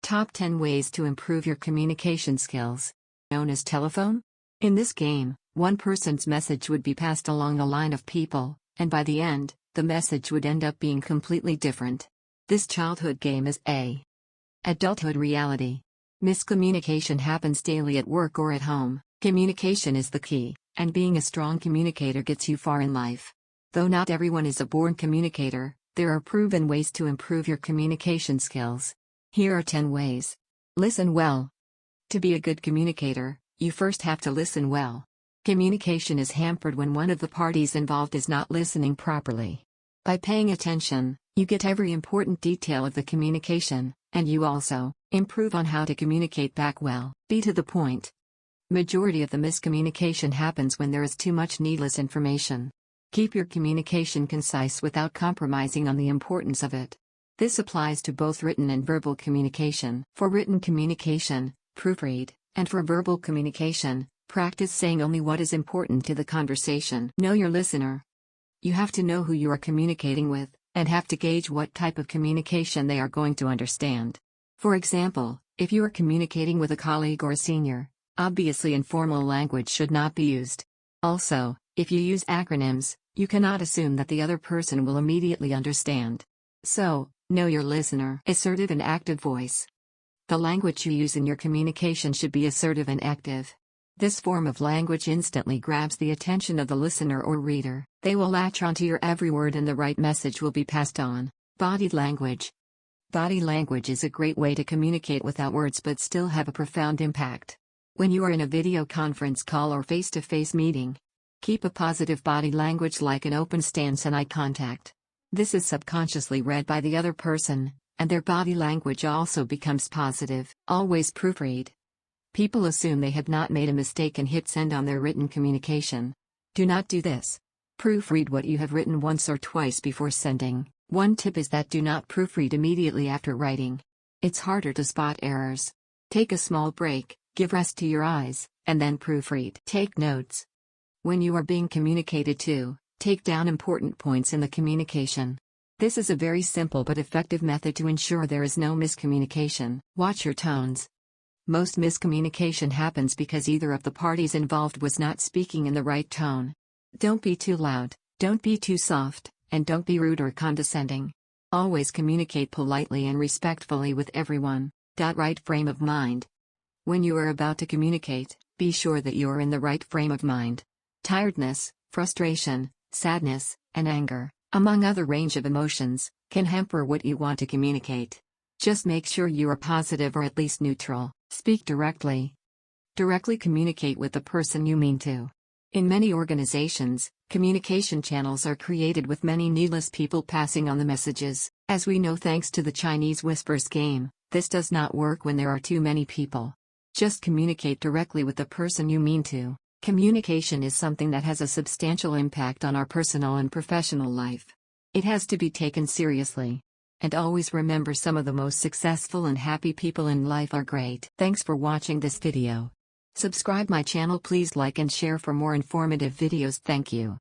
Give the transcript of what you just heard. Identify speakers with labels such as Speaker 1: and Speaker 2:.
Speaker 1: Top 10 Ways to Improve Your Communication Skills. Known as telephone? In this game, one person's message would be passed along a line of people, and by the end, the message would end up being completely different. This childhood game is a adulthood reality. Miscommunication happens daily at work or at home. Communication is the key, and being a strong communicator gets you far in life. Though not everyone is a born communicator, there are proven ways to improve your communication skills. Here are 10 ways. Listen well. To be a good communicator, you first have to listen well. Communication is hampered when one of the parties involved is not listening properly. By paying attention, you get every important detail of the communication, and you also improve on how to communicate back well. Be to the point. Majority of the miscommunication happens when there is too much needless information. Keep your communication concise without compromising on the importance of it. This applies to both written and verbal communication. For written communication, proofread, and for verbal communication, practice saying only what is important to the conversation. Know your listener. You have to know who you are communicating with, and have to gauge what type of communication they are going to understand. For example, if you are communicating with a colleague or a senior, obviously informal language should not be used. Also, if you use acronyms, you cannot assume that the other person will immediately understand. So, know your listener. Assertive and active voice. The language you use in your communication should be assertive and active. This form of language instantly grabs the attention of the listener or reader. They will latch onto your every word and the right message will be passed on. Body language. Body language is a great way to communicate without words but still have a profound impact. When you are in a video conference call or face-to-face meeting, keep a positive body language like an open stance and eye contact. This is subconsciously read by the other person, and their body language also becomes positive. Always proofread. People assume they have not made a mistake and hit send on their written communication. Do not do this. Proofread what you have written once or twice before sending. One tip is that do not proofread immediately after writing. It's harder to spot errors. Take a small break, give rest to your eyes, and then proofread. Take notes. When you are being communicated to, take down important points in the communication. This is a very simple but effective method to ensure there is no miscommunication. Watch your tones. Most miscommunication happens because either of the parties involved was not speaking in the right tone. Don't be too loud, don't be too soft, and don't be rude or condescending. Always communicate politely and respectfully with everyone. Right frame of mind. When you are about to communicate, be sure that you are in the right frame of mind. Tiredness, frustration, sadness, and anger, among other range of emotions, can hamper what you want to communicate. Just make sure you are positive or at least neutral. Speak directly. Directly communicate with the person you mean to. In many organizations, communication channels are created with many needless people passing on the messages. As we know thanks to the Chinese whispers game, this does not work when there are too many people. Just communicate directly with the person you mean to. Communication is something that has a substantial impact on our personal and professional life. It has to be taken seriously. And always remember, some of the most successful and happy people in life are great. Thanks for watching this video. Subscribe my channel, please like and share for more informative videos. Thank you.